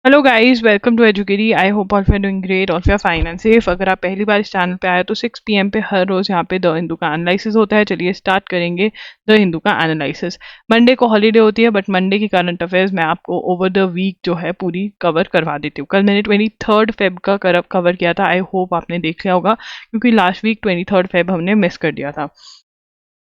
Hello guys, welcome to Educary. I hope all are doing great, all are fine and safe. अगर आप पहली बार इस channel पे आए तो 6 PM पे हर रोज यहाँ पे द हिंदू का एनालिसिस होता है। चलिए स्टार्ट करेंगे द हिंदू का एनालिसिस। मंडे को हॉलीडे होती है, बट मंडे की करंट अफेयर्स मैं आपको ओवर द वीक जो है पूरी कवर करवा देती हूँ। कल मैंने 23 फेब का कवर किया था। आई होप आपने देख लिया होगा, क्योंकि लास्ट वीक 23 फेब हमने मिस कर दिया था।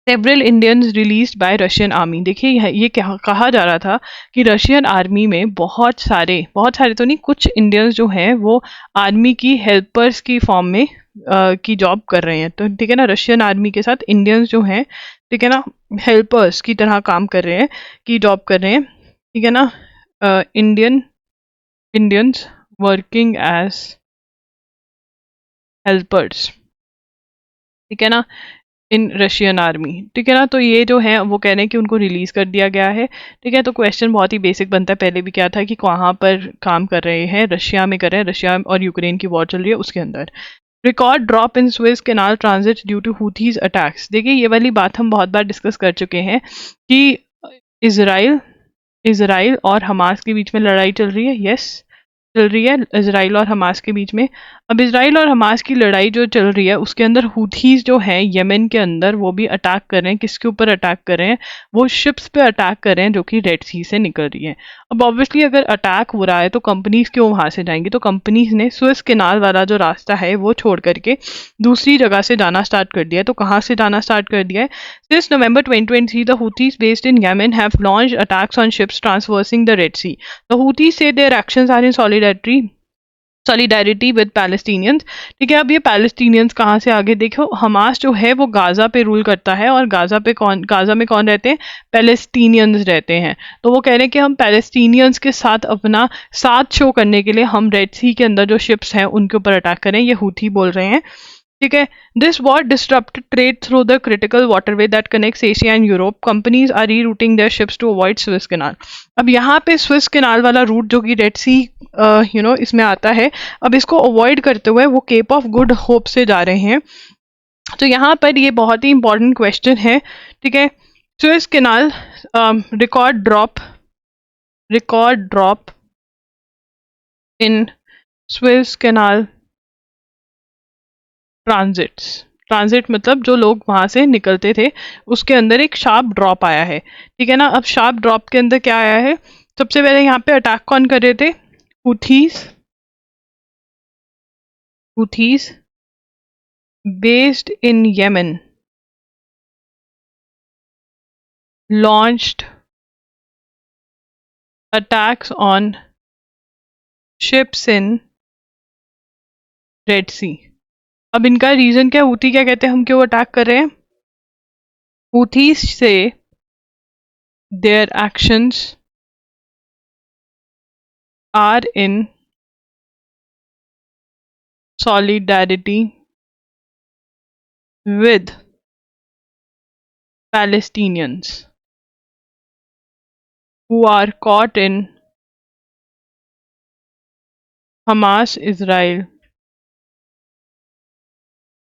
Several Indians released by Russian army. देखिए ये क्या कहा जा रहा था कि रशियन आर्मी में बहुत सारे तो नहीं, कुछ इंडियंस जो हैं वो आर्मी की हेल्पर्स की फॉर्म में की जॉब कर रहे हैं। तो ठीक है ना, रशियन आर्मी के साथ इंडियंस जो हैं, ठीक है ना, हेल्पर्स की तरह काम कर रहे हैं, की जॉब कर रहे हैं। ठीक है ना, इंडियंस वर्किंग एज हेल्पर्स, ठीक है ना, इन रशियन आर्मी। ठीक है ना, तो ये जो है वो कह रहे हैं कि उनको रिलीज कर दिया गया है। ठीक है, तो क्वेश्चन बहुत ही बेसिक बनता है, पहले भी क्या था कि कहाँ पर काम कर रहे हैं, रशिया में कर रहे हैं, रशिया और यूक्रेन की वॉर चल रही है उसके अंदर। Record drop in Suez canal transit due to Houthis attacks. देखिए ये वाली बात हम बहुत बार डिस्कस कर चुके हैं कि इसराइल इसराइल और हमास के बीच में लड़ाई चल रही है। यस, चल रही है इसराइल और हमास के बीच में। अब इसराइल और हमास की लड़ाई जो चल रही है उसके अंदर हुथीज जो हैं यमन के अंदर, वो भी अटैक कर रहे हैं। किसके ऊपर अटैक कर रहे हैं? वो शिप्स पे अटैक कर रहे हैं जो कि रेड सी से निकल रही है। अब ऑब्वियसली अगर अटैक हो रहा है तो कंपनीज क्यों वहां से जाएंगी? तो कंपनीज ने सुएज कैनाल वाला जो रास्ता है वो छोड़ करके दूसरी जगह से जाना स्टार्ट कर दिया है। तो कहाँ से जाना स्टार्ट कर दिया है? Since November 2023, the Houthis based in Yemen have launched attacks on ships traversing the Red Sea. The Houthis say their actions are in solidarity with Palestinians. ठीक है, अब ये पैलेस्टीनियंस कहाँ से आगे? देखो, हमास जो है वो गाजा पे रूल करता है, और गाजा में कौन रहते हैं? पैलेस्टीनियंस रहते हैं। तो वो कह रहे हैं कि हम पैलेस्टीनियंस के साथ अपना साथ शो करने के लिए हम रेड सी के अंदर जो शिप्स हैं उनके ऊपर अटैक करें। ये हूथी बोल रहे हैं। ठीक है, this war disrupted trade through the critical waterway that connects Asia and Europe. Companies are rerouting their ships to avoid Suez canal. अब यहाँ पे स्विस कैनाल वाला रूट जो कि रेड सी इसमें आता है, अब इसको अवॉइड करते हुए वो केप ऑफ गुड होप से जा रहे हैं। तो यहाँ पर ये बहुत ही इंपॉर्टेंट क्वेश्चन है। ठीक है, स्विस कैनाल रिकॉर्ड ड्रॉप इन स्विस कैनाल ट्रांजिट मतलब जो लोग वहां से निकलते थे उसके अंदर एक शार्प ड्रॉप आया है। ठीक है ना, अब शार्प ड्रॉप के अंदर क्या आया है? सबसे पहले यहाँ पे अटैक कौन कर रहे थे? हुथीस based in Yemen launched attacks on ships in Red Sea। अब इनका रीजन क्या? हूथी क्या कहते हैं, हम क्यों अटैक कर रहे हैं? हूथीस से their actions are in solidarity with Palestinians who are caught in Hamas Israel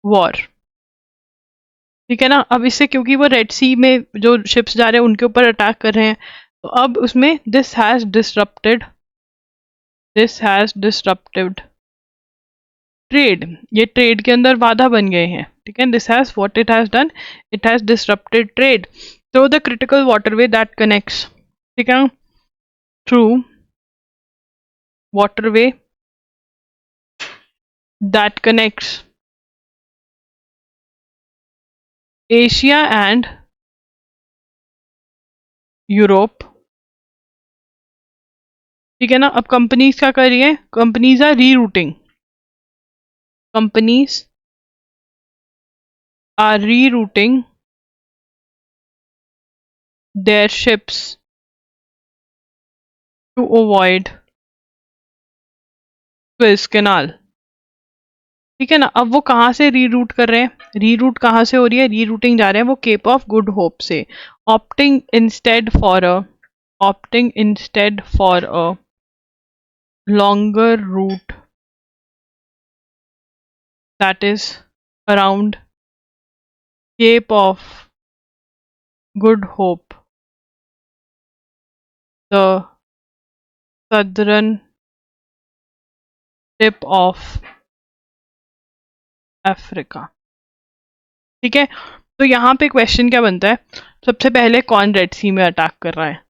war। ठीक है ना, अब इससे क्योंकि वो रेड सी में जो शिप्स जा रहे हैं उनके ऊपर अटैक कर रहे हैं, तो अब उसमें दिस हैज डिसरप्टेड ट्रेड। ये ट्रेड के अंदर बाधा बन गए हैं। ठीक है, this has what it has done, it has disrupted trade through the critical waterway that connects. ठीक है, through waterway that connects Asia and Europe. ठीक है ना, अब कंपनीज क्या कर रही है? Companies are rerouting companies are rerouting their ships to avoid Suez Canal। ठीक है ना, अब वो कहाँ से रीरूट कर रहे हैं? रीरूट कहाँ से हो रही है? रीरूटिंग जा रहे हैं वो केप ऑफ गुड होप से। Opting instead for a opting instead for a longer route that is around Cape of Good Hope, the southern tip of Africa. ठीक है, तो यहाँ पे क्वेश्चन क्या बनता है, सबसे पहले कौन रेड सी में अटैक कर रहा है,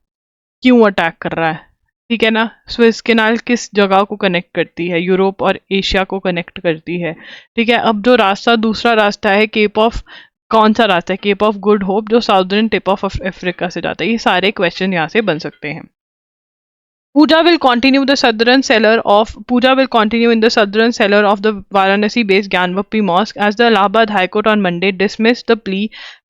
क्यों अटैक कर रहा है। ठीक है ना, स्विस कैनाल किस जगह को कनेक्ट करती है, यूरोप और एशिया को कनेक्ट करती है। ठीक है, अब जो रास्ता दूसरा रास्ता है केप ऑफ, कौन सा रास्ता है, केप ऑफ गुड होप जो साउदर्न टिप ऑफ अफ्रीका से जाता है। ये सारे क्वेश्चन यहाँ से बन सकते हैं। Pooja will continue the southern cellar of Pooja will continue in the southern cellar of the Varanasi-based Gyanvapi Mosque as the Allahabad High Court on Monday dismissed the plea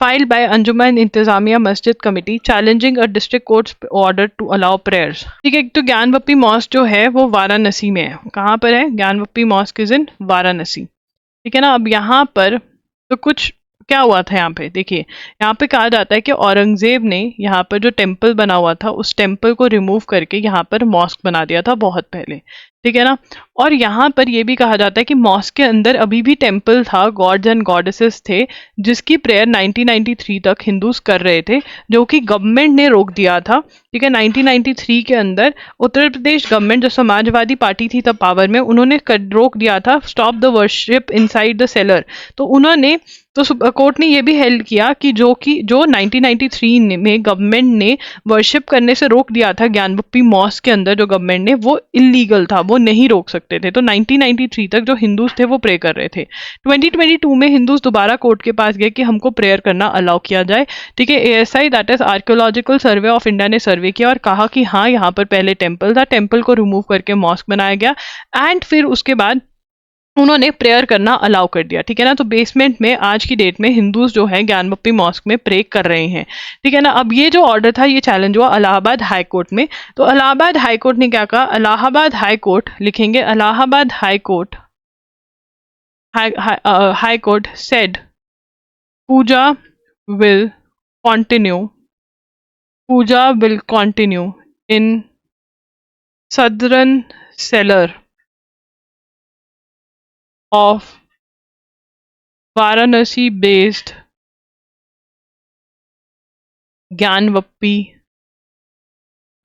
filed by Anjuman Intizamiya Masjid Committee challenging a district court's order to allow prayers. ठीक है, तो Gyanvapi mask जो है वो वाराणसी में है। कहाँ पर है, Gyanvapi mosque is in Varanasi. ठीक है ना, अब यहाँ पर तो कुछ क्या हुआ था, यहाँ पे देखिए, यहाँ पे कहा जाता है कि औरंगजेब ने यहाँ पर जो टेम्पल बना हुआ था उस टेम्पल को रिमूव करके यहाँ पर मॉस्क बना दिया था बहुत पहले। ठीक है ना, और यहाँ पर ये भी कहा जाता है कि मॉस्क के अंदर अभी भी टेम्पल था, गॉड्स एंड गॉडेसेस थे, जिसकी प्रेयर 1993 तक हिंदूज कर रहे थे, जो कि गवर्नमेंट ने रोक दिया था। ठीक है, 1993 के अंदर उत्तर प्रदेश गवर्नमेंट, जो समाजवादी पार्टी थी तब पावर में, उन्होंने रोक दिया था, stop the worship inside the seller. तो उन्होंने तो कोर्ट ने ये भी हेल्ड किया कि जो 1993 में गवर्नमेंट ने वर्शिप करने से रोक दिया था ज्ञानवपी मॉस्क के अंदर, जो गवर्नमेंट ने, वो इलीगल था, वो नहीं रोक सकते थे। तो 1993 तक जो हिंदूज थे वो प्रे कर रहे थे। 2022 में हिंदूज दोबारा कोर्ट के पास गए कि हमको प्रेयर करना अलाउ किया जाए। ठीक है, ASI that is archaeological survey of India ने सर्वे किया और कहा कि हाँ, यहाँ पर पहले टेम्पल था, टेम्पल को रिमूव करके मॉस्क बनाया गया एंड फिर उसके बाद उन्होंने प्रेयर करना अलाउ कर दिया। ठीक है ना, तो बेसमेंट में आज की डेट में हिंदूज जो है ज्ञानवपी मॉस्क में प्रे कर रहे हैं। ठीक है ना, अब ये जो ऑर्डर था ये चैलेंज हुआ इलाहाबाद हाई कोर्ट में। तो इलाहाबाद हाई कोर्ट ने क्या कहा, इलाहाबाद हाई कोर्ट लिखेंगे, Allahabad high court, high court said puja will continue, puja will continue in southern cellar of Varanasi based Gyanvapi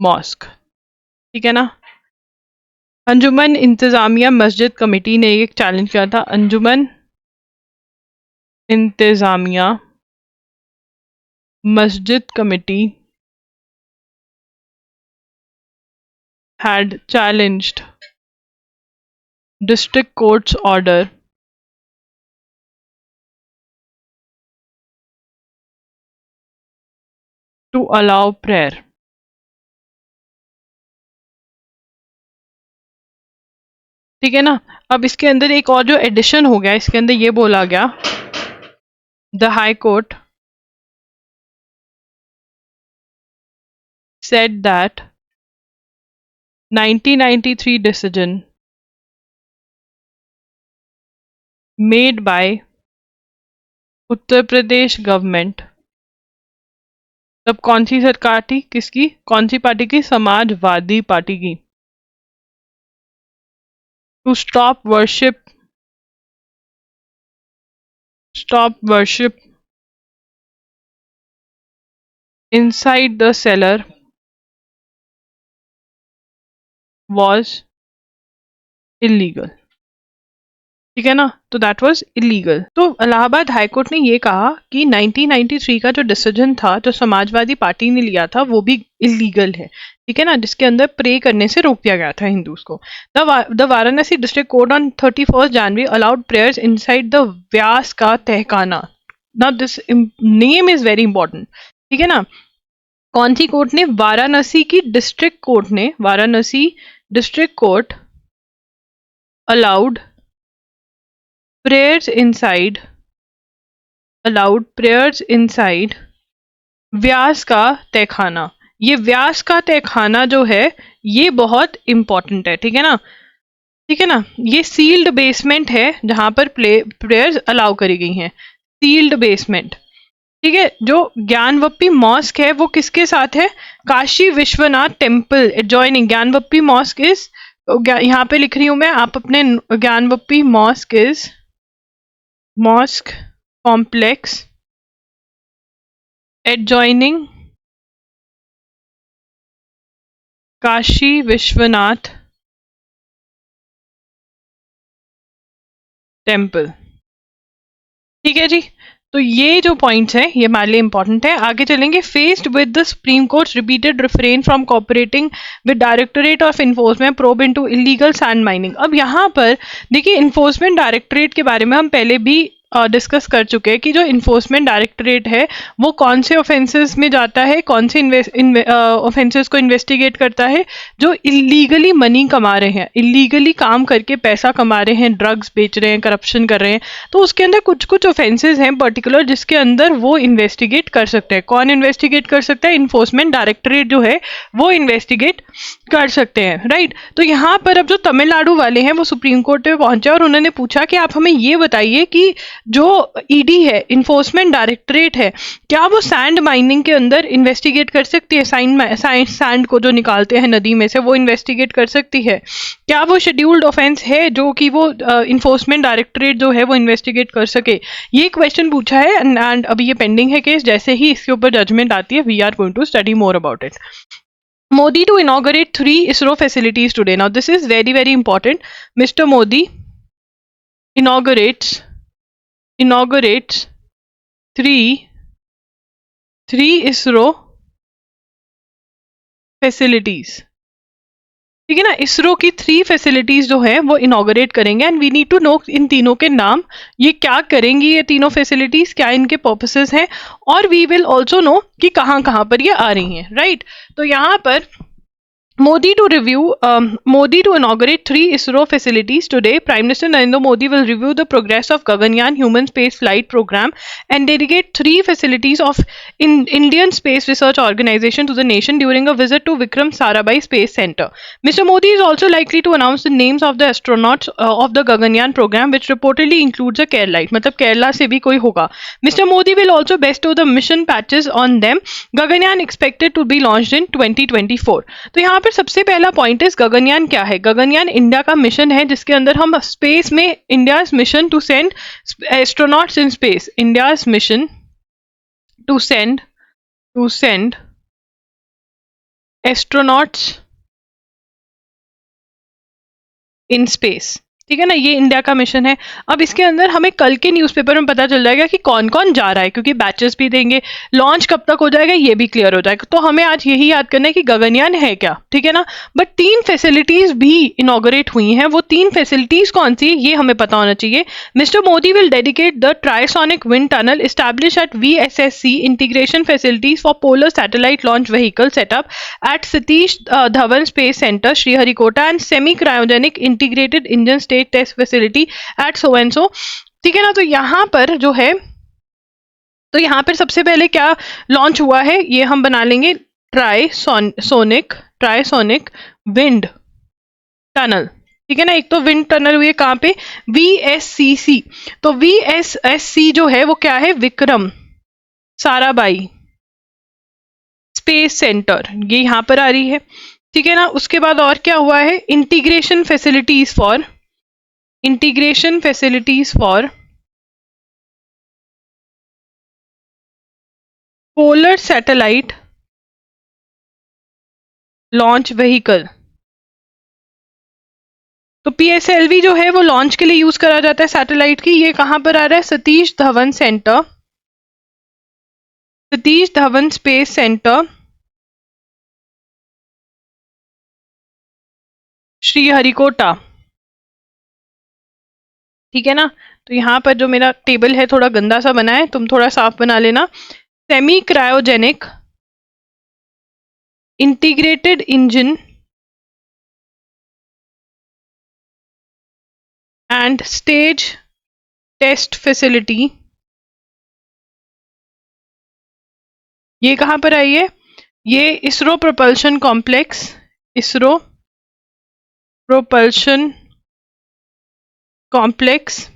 mosque. ठीक है ना, अंजुमन इंतजामिया मस्जिद कमेटी ने एक चैलेंज किया था, अंजुमन इंतजामिया मस्जिद committee had challenged district court's order to allow prayer। ठीक है ना, अब इसके अंदर एक और जो एडिशन हो गया, इसके अंदर ये बोला गया, the high court said that 1993 decision made by Uttar Pradesh government, तब कौन सी सरकार थी, किसकी, कौन सी पार्टी की, समाजवादी पार्टी की, to stop worship inside the cellar was illegal। ठीक है ना, तो दैट वाज इलीगल। तो इलाहाबाद हाईकोर्ट ने ये कहा कि 1993 का जो डिसीजन था, जो समाजवादी पार्टी ने लिया था, वो भी इलीगल है। ठीक है ना, जिसके अंदर प्रे करने से रोक दिया गया था हिंदूज को। The Varanasi district court on 31 January allowed prayers inside the Vyas ka tehkhana. Now this name is very important. ठीक है ना, कौन सी कोर्ट ने, वाराणसी की डिस्ट्रिक्ट कोर्ट ने, Varanasi district court allowed prayers inside व्यास का तहखाना। ये व्यास का तहखाना जो है ये बहुत इंपॉर्टेंट है। ठीक है ना, ठीक है ना, ये सील्ड बेसमेंट है जहां पर प्रेयर्स अलाउ करी गई हैं, सील्ड बेसमेंट। ठीक है, जो ज्ञानवपी मॉस्क है वो किसके साथ है, Kashi Vishwanath temple adjoining Gyanvapi mosque is, यहाँ पे लिख रही हूं मैं, आप अपने Gyanvapi mosque is mosque complex adjoining Kashi Vishwanath temple. ठीक है जी, तो ये जो पॉइंट्स हैं ये हमारे लिए इंपॉर्टेंट है। आगे चलेंगे। Faced with the supreme court repeated refrain from cooperating with directorate of enforcement probe into illegal sand mining. अब यहाँ पर देखिए, इन्फोर्समेंट डायरेक्टोरेट के बारे में हम पहले भी डिस्कस कर चुके हैं कि जो इन्फोर्समेंट डायरेक्टोरेट है वो कौन से ऑफेंसेस में जाता है, कौन से ऑफेंसेस को इन्वेस्टिगेट करता है। जो इलीगली मनी कमा रहे हैं, इलीगली काम करके पैसा कमा रहे हैं, ड्रग्स बेच रहे हैं, करप्शन कर रहे हैं, तो उसके अंदर कुछ कुछ ऑफेंसेस हैं पर्टिकुलर जिसके अंदर वो इन्वेस्टिगेट कर सकते हैं। कौन इन्वेस्टिगेट कर सकता है? इन्फोर्समेंट डायरेक्टोरेट जो है वो इन्वेस्टिगेट कर सकते हैं, राइट। तो यहाँ पर अब जो तमिलनाडु वाले हैं वो सुप्रीम कोर्ट में पहुंचे और उन्होंने पूछा कि आप हमें ये बताइए कि जो ईडी है, इन्फोर्समेंट डायरेक्टोरेट है, क्या वो सैंड माइनिंग के अंदर इन्वेस्टिगेट कर सकती है? सैंड को जो निकालते हैं नदी में से, वो इन्वेस्टिगेट कर सकती है? क्या वो शेड्यूल्ड ऑफेंस है जो कि वो इन्फोर्समेंट डायरेक्टोरेट जो है वो इन्वेस्टिगेट कर सके? ये क्वेश्चन पूछा है एंड अभी ये पेंडिंग है केस। जैसे ही इसके ऊपर जजमेंट आती है, we are going to study more about it. Modi to inaugurate 3 ISRO facilities today. Now this is very very important. Mr. Modi inaugurates three ISRO facilities. ठीक है ना, इसरो की 3 फैसिलिटीज जो है वो इनॉग्रेट करेंगे and we need to know इन तीनों के नाम। ये क्या करेंगी ये तीनों फैसिलिटीज, क्या इनके पर्पसेस हैं, और वी विल ऑल्सो नो कि कहाँ कहाँ पर ये आ रही हैं, राइट। तो यहाँ पर Modi to inaugurate 3 ISRO facilities today. Prime Minister Narendra Modi will review the progress of Gaganyaan human space flight program and dedicate 3 facilities of Indian Space Research Organization to the nation during a visit to Vikram Sarabhai Space Center. Mr. Modi is also likely to announce the names of the astronauts of the Gaganyaan program, which reportedly includes a Keralite. मतलब केरला से भी कोई होगा। Mr. Modi will also bestow the mission patches on them. Gaganyaan expected to be launched in 2024. तो यहाँ पर सबसे पहला पॉइंट है गगनयान क्या है। गगनयान इंडिया का मिशन है जिसके अंदर हम स्पेस में, India's mission to send astronauts in space, India's mission to send astronauts in space. ठीक है ना, ये इंडिया का मिशन है। अब इसके अंदर हमें कल के न्यूज़पेपर में पता चल जाएगा कि कौन कौन जा रहा है, क्योंकि बैचेस भी देंगे। लॉन्च कब तक हो जाएगा ये भी क्लियर हो जाएगा। तो हमें आज यही याद करना है कि गगनयान है क्या, ठीक है ना। बट 3 फैसिलिटीज भी इनॉग्रेट हुई हैं। वो 3 फैसिलिटीज कौन सी है ये हमें पता होना चाहिए। Mister Modi will dedicate the trisonic wind tunnel establish at VSSC integration facilities for polar satellite launch vehicle setup at Satish Dhawan Space Centre Sriharikota and semi cryogenic integrated engine test facility at so and so. ठीक है ना। तो यहां पर जो है, तो यहां पर सबसे पहले क्या लॉन्च हुआ है ये हम बना लेंगे, ट्राइसोनिक विंड टनल। ठीक है ना, एक तो विंड टनल हुई है कहां पे, VSCC। तो VSSC जो है वो क्या है, विक्रम साराभाई स्पेस सेंटर, ये यहां पर आ रही है। ठीक है ना। उसके बाद और क्या हुआ है, integration facilities for polar satellite launch vehicle. तो PSLV जो है वो लॉन्च के लिए यूज करा जाता है सैटेलाइट की। ये कहां पर आ रहा है, सतीश धवन स्पेस सेंटर श्रीहरिकोटा। ठीक है ना। तो यहां पर जो मेरा टेबल है थोड़ा गंदा सा बना है, तुम थोड़ा साफ बना लेना। Semi cryogenic integrated engine and stage test facility, ये कहां पर आई है, ये ISRO propulsion complex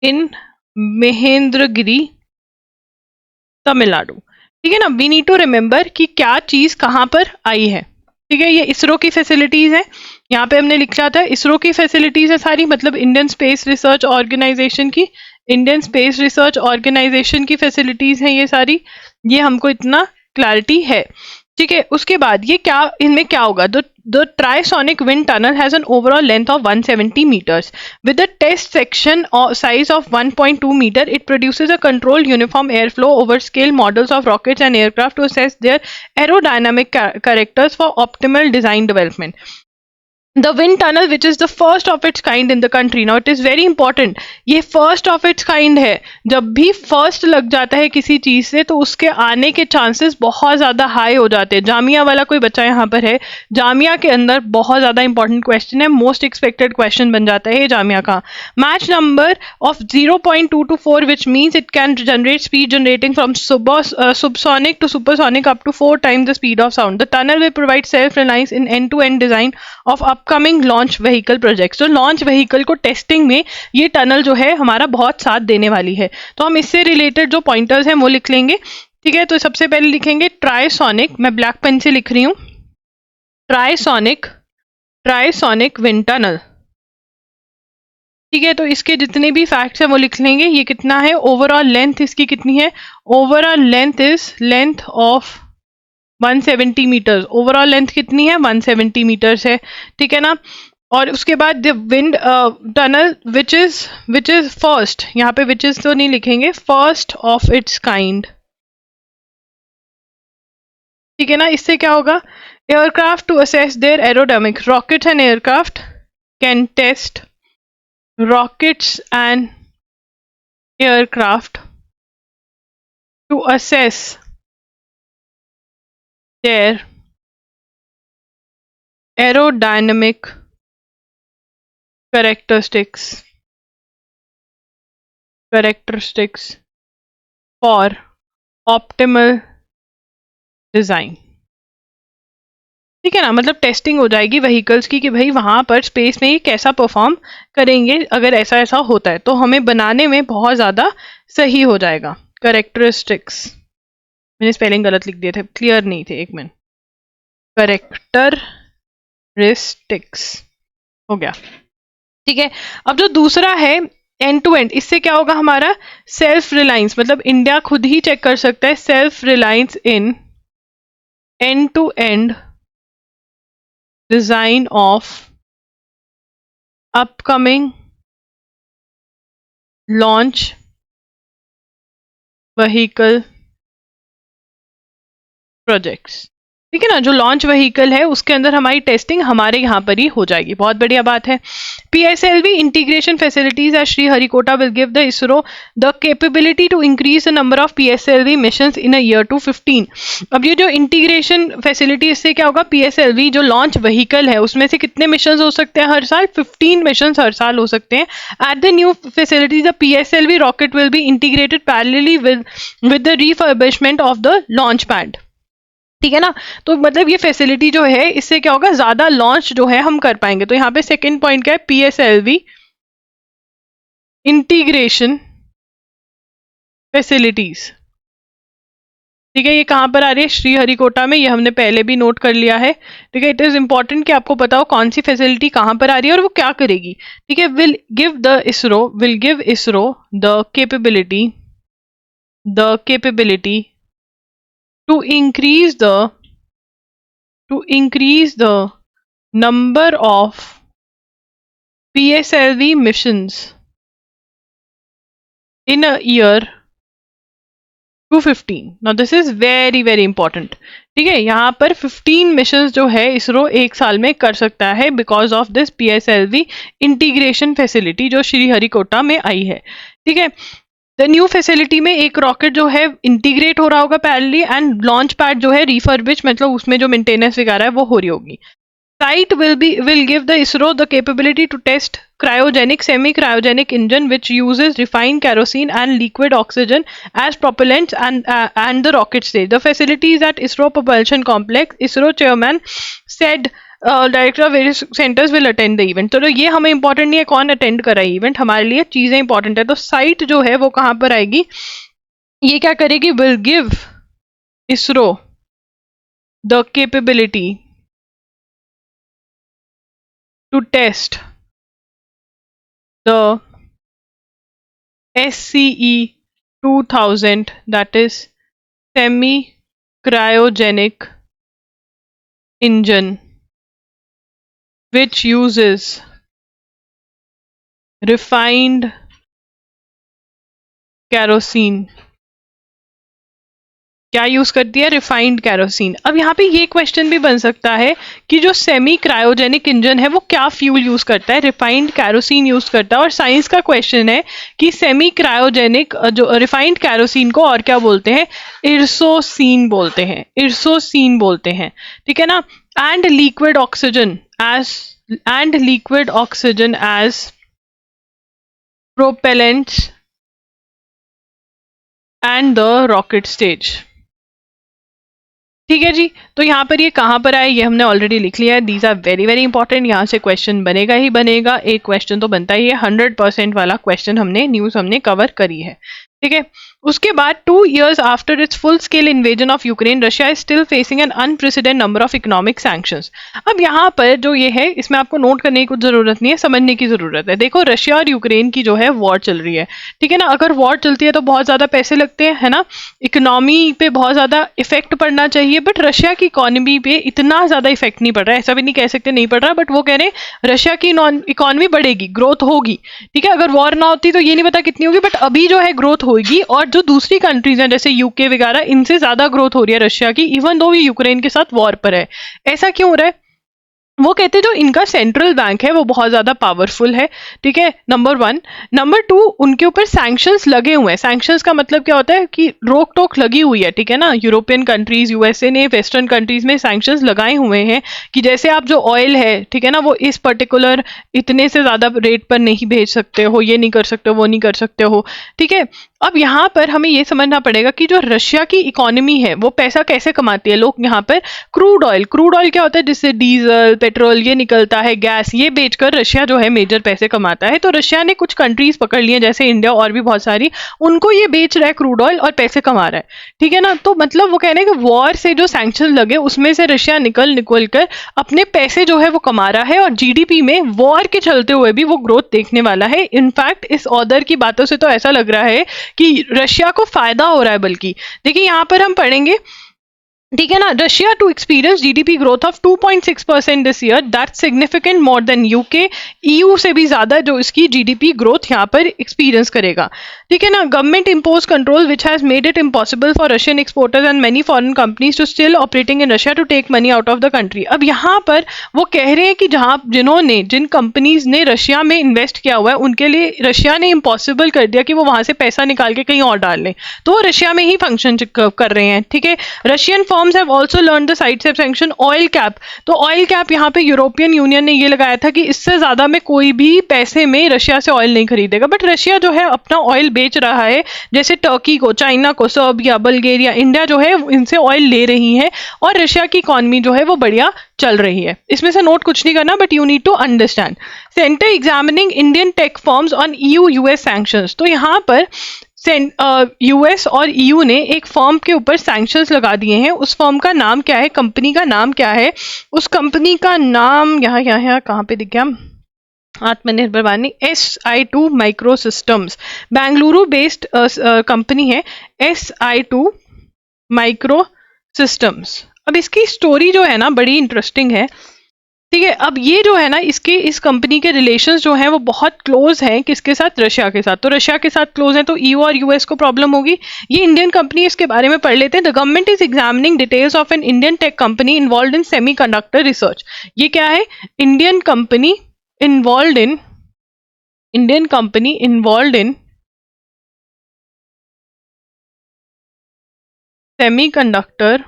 in Mahendragiri Tamil Nadu. ठीक है ना। वी नीड टू रिमेंबर कि क्या चीज कहां पर आई है। ठीक है, ये इसरो की फैसिलिटीज है। यहाँ पे हमने लिखा था इसरो की फैसिलिटीज है सारी, मतलब इंडियन स्पेस रिसर्च ऑर्गेनाइजेशन की फैसिलिटीज हैं ये सारी। ये हमको इतना क्लैरिटी है। ठीक है, उसके बाद ये क्या, इनमें क्या होगा, the trisonic wind tunnel has an overall length of 170 meters with a test section size of 1.2 meter. It produces a controlled uniform airflow over scale models of rockets and aircraft to assess their aerodynamic characters for optimal design development. The wind tunnel which is the first of its kind in the country. Now it is very important, ये first of its kind है. जब भी first लग जाता है किसी चीज से तो उसके आने के chances बहुत ज्यादा high हो जाते हैं. जामिया वाला कोई बच्चा यहाँ पर है, जामिया के अंदर बहुत ज्यादा important question है, most expected question बन जाता है ये जामिया का. Match number of 0.2 to 4 which means it can generate speed generating from subsonic to supersonic up to 4 times the speed of sound. The tunnel will provide self-reliance in end-to-end design of upcoming launch vehicle project. तो launch vehicle को testing में ये tunnel जो है हमारा बहुत साथ देने वाली है. तो हम इससे रिलेटेड जो पॉइंटर्स हैं वो लिख लेंगे. ठीक है, तो सबसे पहले लिखेंगे ट्राइसोनिक, मैं ब्लैक पेन से लिख रही हूँ, ट्राइसोनिक विंड टनल. ठीक है, तो इसके जितने भी फैक्ट्स हैं वो लिख लेंगे. ये कितना है, ओवरऑल लेंथ इसकी कितनी है, overall length is length of 170 metres. Overall length कितनी है, 170 मीटर्स है. ठीक है ना. और उसके बाद the wind tunnel which is first, यहाँ पे विच इज तो नहीं लिखेंगे, फर्स्ट ऑफ इट्स काइंड. ठीक है ना. इससे क्या होगा, aircraft to assess their aerodynamic, rockets and aircraft can test, rockets and aircraft to assess their aerodynamic characteristics for optimal design. ठीक है ना, मतलब टेस्टिंग हो जाएगी व्हीकल्स की कि भाई वहां पर स्पेस में ये कैसा परफॉर्म करेंगे, अगर ऐसा ऐसा होता है तो हमें बनाने में बहुत ज्यादा सही हो जाएगा. कैरेक्टरिस्टिक्स, मैंने स्पेलिंग गलत लिख दिए थे, क्लियर नहीं थे, एक मिनट. कैरेक्टरिस्टिक्स हो गया. ठीक है, अब जो दूसरा है एंड टू एंड, इससे क्या होगा हमारा सेल्फ रिलायंस, मतलब इंडिया खुद ही चेक कर सकता है self reliance in end to end design of upcoming launch vehicle projects. ठीक है ना, जो लॉन्च व्हीकल है उसके अंदर हमारी टेस्टिंग हमारे यहाँ पर ही हो जाएगी. बहुत बढ़िया बात है. PSLV integration facilities at Sriharikota will give the ISRO the capability to increase the number of PSLV missions in a year to 15. अब ये जो इंटीग्रेशन फैसिलिटी, इससे क्या होगा, PSLV जो लॉन्च व्हीकल है उसमें से कितने मिशन हो सकते हैं हर साल, 15 मिशन हर साल हो सकते हैं. At the new facility the PSLV rocket will be integrated parallelly with the refurbishment of the launch pad. ठीक है ना. तो मतलब ये फैसिलिटी जो है इससे क्या होगा, ज्यादा लॉन्च जो है हम कर पाएंगे. तो यहाँ पे सेकंड पॉइंट क्या है, PSLV इंटीग्रेशन फैसिलिटीज. ठीक है, ये कहाँ पर आ रही है, श्रीहरिकोटा में. ये हमने पहले भी नोट कर लिया है. ठीक है, इट इज इंपॉर्टेंट कि आपको पता हो कौन सी फैसिलिटी कहाँ पर आ रही है और वो क्या करेगी. ठीक है, will give ISRO the capability to increase the number of PSLV missions in a year to 15. Now this is very very important. ठीक है, यहाँ पर 15 मिशंस जो है इसरो एक साल में कर सकता है because of this PSLV integration facility जो श्रीहरिकोटा में आई है. ठीक है, द न्यू फैसिलिटी में एक रॉकेट जो है इंटीग्रेट हो रहा होगा पैरेलली, एंड लॉन्च पैड जो है रिफर्बिश, मतलब उसमें जो मेंटेनेंस वगैरह है वो हो रही होगी. Site will give the ISRO the capability to test cryogenic, semi-cryogenic engine which uses refined kerosene and liquid oxygen as propellants and the rocket stage. The facility is at ISRO Propulsion Complex. ISRO chairman said director of various centres will attend the event. तो ये हमें important नहीं है कौन attend कर रहा है event, हमारे लिए चीजें इंपॉर्टेंट है. तो साइट जो है वो कहाँ पर आएगी, ये क्या करेगी, will give ISRO the capability to test the SCE 2000, that is semi cryogenic engine which uses refined kerosene. क्या यूज करती है? Refined kerosene. अब यहाँ पे ये क्वेश्चन भी बन सकता है कि जो सेमी क्रायोजेनिक इंजन है वो क्या फ्यूल यूज करता है? रिफाइंड कैरोसिन यूज करता है. और साइंस का क्वेश्चन है कि सेमी क्रायोजेनिक जो रिफाइंड कैरोसिन को और क्या बोलते हैं? इर्सोसीन बोलते हैं. इर्सोसीन बोलते हैं. ठीक है ना. And liquid oxygen as propellants and the rocket stage. ठीक है जी. तो यहाँ पर ये कहाँ पर आए ये हमने ऑलरेडी लिख लिया है. These are very very important. यहाँ से क्वेश्चन बनेगा ही बनेगा. एक क्वेश्चन तो बनता ही है. 100% वाला क्वेश्चन न्यूज हमने कवर करी है. ठीक है. उसके बाद 2 years after it's full scale invasion of Ukraine, Russia is still facing an unprecedented number of economic sanctions. अब यहाँ पर जो ये है इसमें आपको नोट करने की कुछ जरूरत नहीं है, समझने की जरूरत है. देखो रशिया और यूक्रेन की जो है वॉर चल रही है. ठीक है ना. अगर वॉर चलती है तो बहुत ज्यादा पैसे लगते हैं, है ना. इकोनॉमी पे बहुत ज्यादा इफेक्ट पड़ना चाहिए, बट रशिया की इकोनॉमी पे इतना ज्यादा इफेक्ट नहीं पड़ रहा है. ऐसा भी नहीं कह सकते नहीं पड़ रहा, बट वो कह रहे हैं रशिया की इकोनॉमी बढ़ेगी, ग्रोथ होगी. ठीक है. अगर वॉर ना होती तो ये नहीं पता कितनी होगी, बट अभी जो है ग्रोथ होगी. और जो दूसरी कंट्रीज हैं जैसे यूके वगैरह, इनसे ज्यादा ग्रोथ हो रही है रशिया की, इवन दो ये यूक्रेन के साथ वॉर पर है. ऐसा क्यों हो रहा है? वो कहते हैं जो इनका सेंट्रल बैंक है वो बहुत ज्यादा पावरफुल है. ठीक है. नंबर 1. नंबर 2, उनके ऊपर सैंक्शंस लगे हुए हैं. सैंक्शंस का मतलब क्या होता है कि रोक टोक लगी हुई है. ठीक है ना. यूरोपियन कंट्रीज, यूएसए ने वेस्टर्न कंट्रीज में सैंक्शंस लगाए हुए हैं कि जैसे आप जो ऑयल है, ठीक है ना, वो इस पर्टिकुलर इतने से ज्यादा रेट पर नहीं भेज सकते हो, ये नहीं कर सकते हो, वो नहीं कर सकते हो. ठीक है. अब यहाँ पर हमें ये समझना पड़ेगा कि जो रशिया की इकोनॉमी है वो पैसा कैसे कमाती है. लोग यहाँ पर क्रूड ऑयल क्या होता है जिससे डीजल पेट्रोल ये निकलता है, गैस, ये बेचकर रशिया जो है मेजर पैसे कमाता है. तो रशिया ने कुछ कंट्रीज पकड़ लिए जैसे इंडिया और भी बहुत सारी, उनको ये बेच रहा है क्रूड ऑयल और पैसे कमा रहा है. ठीक है ना. तो मतलब वो कह रहे हैं कि वॉर से जो सैंक्शन लगे उसमें से रशिया निकल कर अपने पैसे जो है वो कमा रहा है, और जीडीपी में वॉर के चलते हुए भी वो ग्रोथ देखने वाला है. इनफैक्ट इस ऑदर की बातों से तो ऐसा लग रहा है कि रशिया को फायदा हो रहा है. बल्कि देखिए यहां पर हम पढ़ेंगे, ठीक है ना, Russia to experience GDP growth of 2.6% this year, that significant more than UK. EU से भी ज्यादा जो इसकी जीडीपी ग्रोथ यहाँ पर एक्सपीरियंस करेगा. ठीक है ना. Government impose control which has made it impossible for Russian exporters and many foreign companies to still operating in Russia to take money out of the country. अब यहाँ पर वो कह रहे हैं कि जिन कंपनीज ने रशिया में इन्वेस्ट किया हुआ है उनके लिए रशिया ने इम्पॉसिबल कर दिया कि वो वहां से पैसा निकाल के कहीं और डाल लें, तो वो रशिया में ही फंक्शन कर रहे हैं. ठीक है. Russian firms have also learn the side से सैंक्शन ऑयल कैप. तो ऑयल कैप यहाँ पे यूरोपियन यूनियन ने ये लगाया था कि इससे ज्यादा में कोई भी पैसे में रशिया से ऑयल नहीं खरीदेगा. बट रशिया जो है अपना ऑयल बेच रहा है, जैसे टर्की को, चाइना को, सर्बिया, बल्गेरिया, इंडिया जो है इनसे ऑयल ले रही है, और रशिया की इकोनॉमी जो है वो बढ़िया चल रही है. इसमें से नोट कुछ नहीं करना, but you need to understand. Center examining Indian tech firms on EU US sanctions. तो यहाँ पर यूएस और ईयू ने एक फर्म के ऊपर सैंक्शंस लगा दिए हैं. उस फर्म का नाम क्या है, कंपनी का नाम क्या है? उस कंपनी का नाम यहाँ कहाँ पे दिख गया, आत्मनिर्भर वाणी, SI2 micro systems, Bengaluru based company है SI2 माइक्रो सिस्टम्स. अब इसकी स्टोरी जो है ना बड़ी इंटरेस्टिंग है. ठीक है. अब ये जो है ना इस कंपनी के रिलेशंस जो हैं वो बहुत क्लोज हैं. किसके साथ? रशिया के साथ. तो रशिया के साथ क्लोज हैं तो ईयू और यूएस को प्रॉब्लम होगी. ये इंडियन कंपनी, इसके बारे में पढ़ लेते हैं. The government is examining details of an Indian tech company involve in semiconductor research. ये क्या है? Indian company involve in semiconductor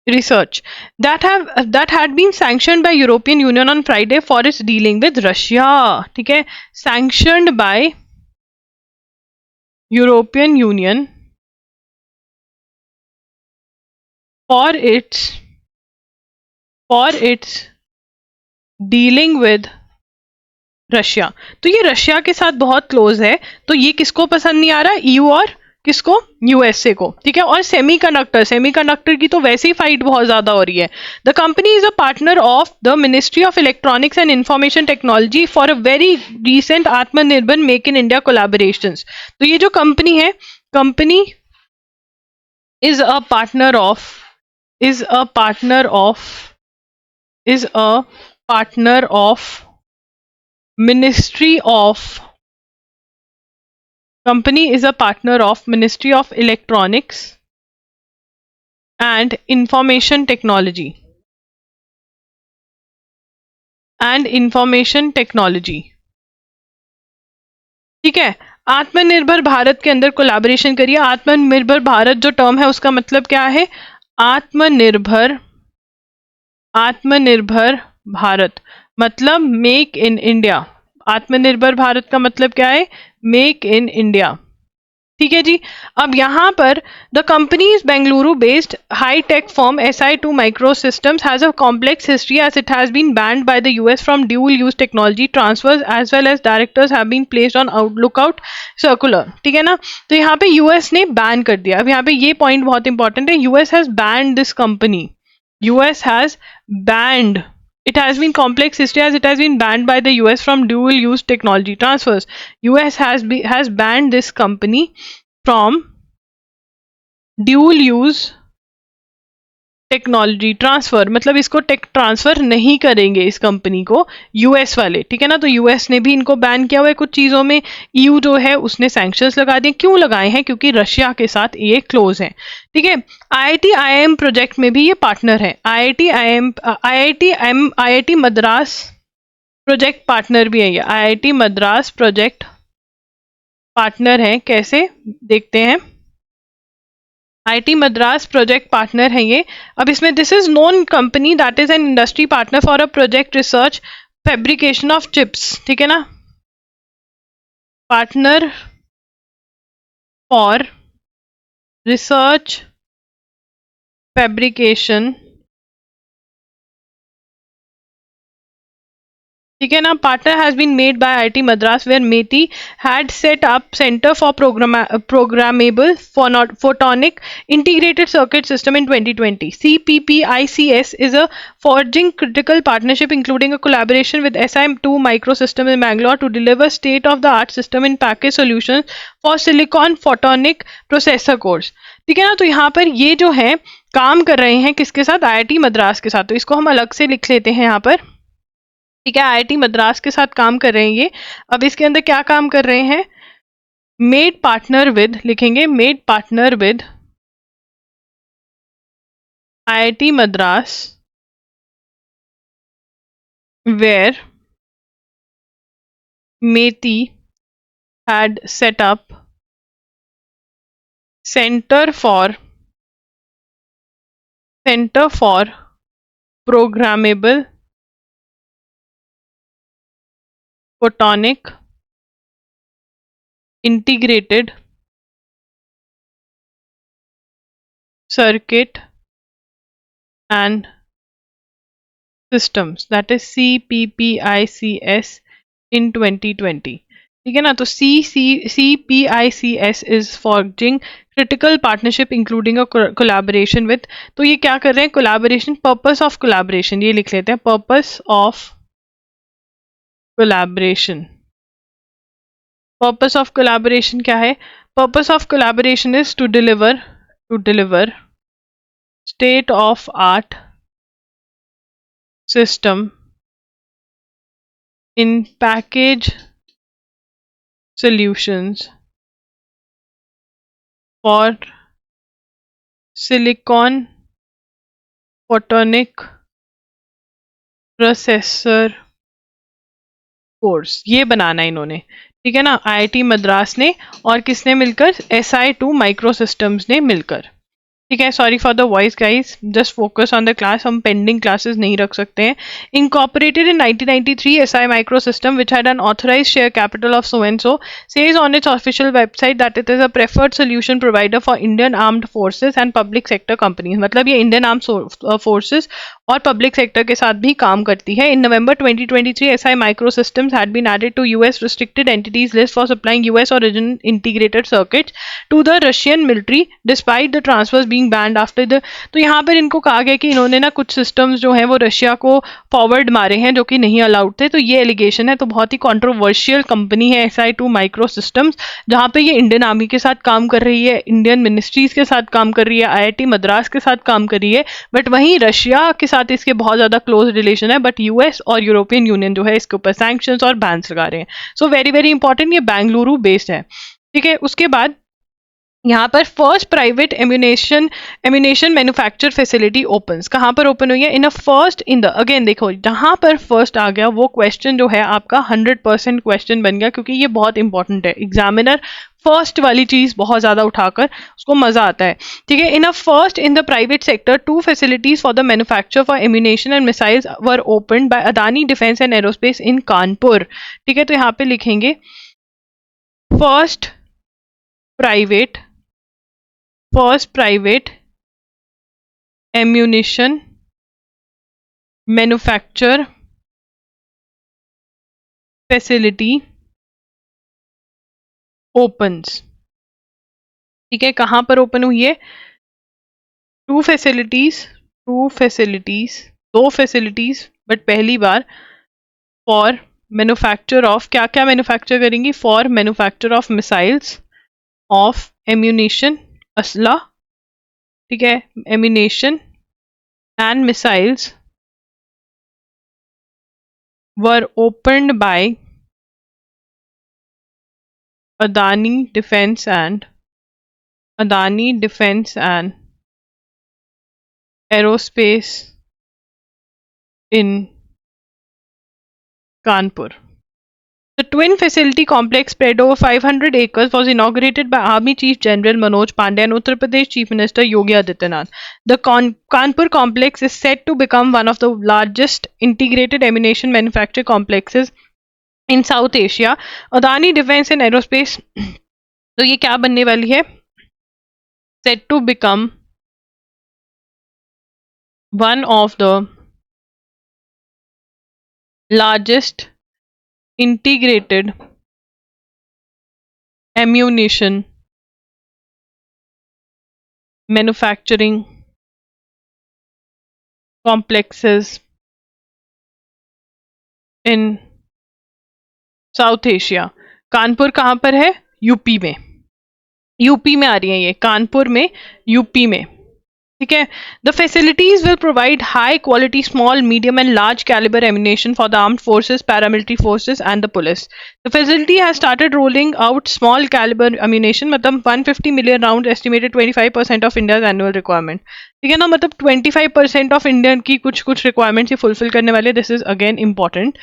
research that had been sanctioned by European Union on Friday for its dealing with Russia. ठीक है. sanctioned by European Union for its dealing with Russia. तो ये Russia के साथ बहुत क्लोज है. तो ये किसको पसंद नहीं आ रहा? ईयू और किसको? यूएसए को. ठीक है. और सेमीकंडक्टर की तो वैसे ही फाइट बहुत ज्यादा हो रही है. The company is a partner of the ministry of electronics and information technology for a very recent आत्मनिर्भर मेक इन इंडिया कोलैबोरेशंस. तो ये जो कंपनी है, company is a partner of is a partner of is a partner of Ministry of company is a partner of Ministry of Electronics and Information Technology ठीक है। आत्मनिर्भर भारत के अंदर collaboration करिए। आत्मनिर्भर भारत जो टर्म है उसका मतलब क्या है? आत्मनिर्भर भारत मतलब मेक इन इंडिया। आत्मनिर्भर भारत का मतलब क्या है? Make in India. ठीक है जी। अब यहां पर the company is Bengaluru based high tech firm SI2 Microsystems has a complex history as it has been banned by the US from dual use technology transfers as well as directors have been placed on lookout circular। ठीक है ना। तो यहाँ पे US ने ban कर दिया। अब यहाँ पे ये पॉइंट बहुत इंपॉर्टेंट है। US has banned this company। US has banned it has been complex history as it has been banned by the US from dual use technology transfers। US has banned this company from dual use technology transfer मतलब इसको take transfer नहीं करेंगे इस company को US वाले। ठीक है ना। तो यूएस ने भी इनको बैन किया हुआ है कुछ चीजों में। ईयू जो है उसने सैंक्शंस लगा दिए। क्यों लगाए हैं? क्योंकि रशिया के साथ ये क्लोज है। ठीक है। IIT-IIM प्रोजेक्ट में भी ये पार्टनर है। IIT मद्रास प्रोजेक्ट पार्टनर भी है। ये IIT मद्रास प्रोजेक्ट पार्टनर है। कैसे देखते हैं? IIT मद्रास प्रोजेक्ट पार्टनर है ये। अब इसमें this is known company that is an industry partner for a project research fabrication of chips. ठीक है ना। Partner for research fabrication. ठीक है ना। Partner has been made by IIT Madras where MeitY had set up centre for programmable photonic integrated circuit system in 2020। CPPICS is a forging critical partnership including a collaboration with SI2 Microsystems in Bangalore to deliver state of the art system in package solutions for silicon photonic processor cores। ठीक है ना। तो यहाँ पर ये जो है काम कर रहे हैं किसके साथ? IIT मद्रास के साथ। तो इसको हम अलग से लिख लेते हैं यहाँ पर। ठीक है। IIT मद्रास के साथ काम कर रहे हैं ये। अब इसके अंदर क्या काम कर रहे हैं? मेड पार्टनर विद लिखेंगे। Made partner with IIT Madras where MeitY had set up centre for programmable photonic integrated circuit and systems that is CPPICS in 2020। ठीक है ना। तो CPICS is forging critical partnership including a collaboration with। तो ये क्या कर रहे हैं? collaboration, purpose of collaboration ये लिख लेते हैं। purpose of collaboration। Purpose of collaboration क्या है? Purpose of collaboration is to deliver state of art system in package solutions for silicon photonic processor course. ये बनाना है इन्होंने। ठीक है ना। IIT मद्रास ने और किसने मिलकर? SI2 Microsystems ने मिलकर। ठीक है। Sorry for the voice guys, just focus on the class. हम पेंडिंग क्लासेस नहीं रख सकते हैं। Incorporated in 1993 SI Microsystem which had an authorized share capital of so and so says on its official website that it is a preferred solution provider for Indian armed forces and public sector companies। मतलब ये Indian armed forces और public sector के साथ भी काम करती है। In November 2023 S I microsystems had been added to US restricted entities list for supplying US origin integrated circuits to the Russian military despite the transfers being banned after the. तो यहाँ पर इनको कहा गया कि इन्होंने ना कुछ सिस्टम्स जो हैं वो रशिया को फॉरवर्ड मारे हैं जो कि नहीं अलाउड थे, तो ये एलिगेशन है। तो बहुत ही कंट्रोवर्शियल कंपनी है SI2 माइक्रो सिस्टम्स, जहाँ पे ये इंडियन आर्मी के साथ काम कर रही है, इंडियन मिनिस्ट्रीज के साथ काम कर रही है, IIT मद्रास के साथ काम कर रही है, बट वहीं रशिया के साथ इसके बहुत ज़्यादा क्लोज रिलेशन है। बट US और यूरोपियन यूनियन जो है इसके ऊपर सैंक्शंस और बैन्स लगा रहे हैं। सो वेरी वेरी इंपॉर्टेंट, ये बेंगलुरु बेस्ड है, ठीक है। उसके बाद यहाँ पर first private ammunition manufacture facility opens, कहाँ पर ओपन हुई है? In a first in the, again देखो जहाँ पर फर्स्ट आ गया वो क्वेश्चन जो है आपका 100% क्वेश्चन बन गया, क्योंकि ये बहुत इंपॉर्टेंट है। एग्जामिनर फर्स्ट वाली चीज बहुत ज्यादा उठाकर उसको मजा आता है, ठीक है। In a first in the private sector 2 facilities for the manufacture for ammunition and missiles were open by Adani defence and aerospace in Kanpur, ठीक है। तो यहाँ पे लिखेंगे first private ammunition manufacture facility opens, ठीक है। कहाँ पर ओपन हुई है? दो फैसिलिटीज बट पहली बार फॉर मैन्युफैक्चर ऑफ, क्या क्या मैन्युफैक्चर करेंगी? For manufacture of missiles, of ammunition असला, ठीक है, ammunition and missiles were opened by Adani defence and aerospace in Kanpur. The twin facility complex spread over 500 acres was inaugurated by Army Chief General Manoj Pandey and Uttar Pradesh Chief Minister Yogi Adityanath. The Kanpur complex is set to become one of the largest integrated ammunition manufacturing complexes in South Asia. Adani Defense and Aerospace, तो ये क्या बनने वाली है? Set to become one of the largest integrated ammunition manufacturing complexes in south Asia. Kanpur कहाँ पर है? UP में, यूपी में आ रही है ये, कानपुर में, यूपी में, ठीक है। The facilities will provide high quality small medium and large calibre ammunition for the armed forces, paramilitary forces and the police. The facility has started rolling out small calibre ammunition, मतलब 150 million round estimated 25% of India's annual requirement, ठीक है ना, मतलब 25% of Indian की कुछ requirements ये fulfil करने वाले। This is again important.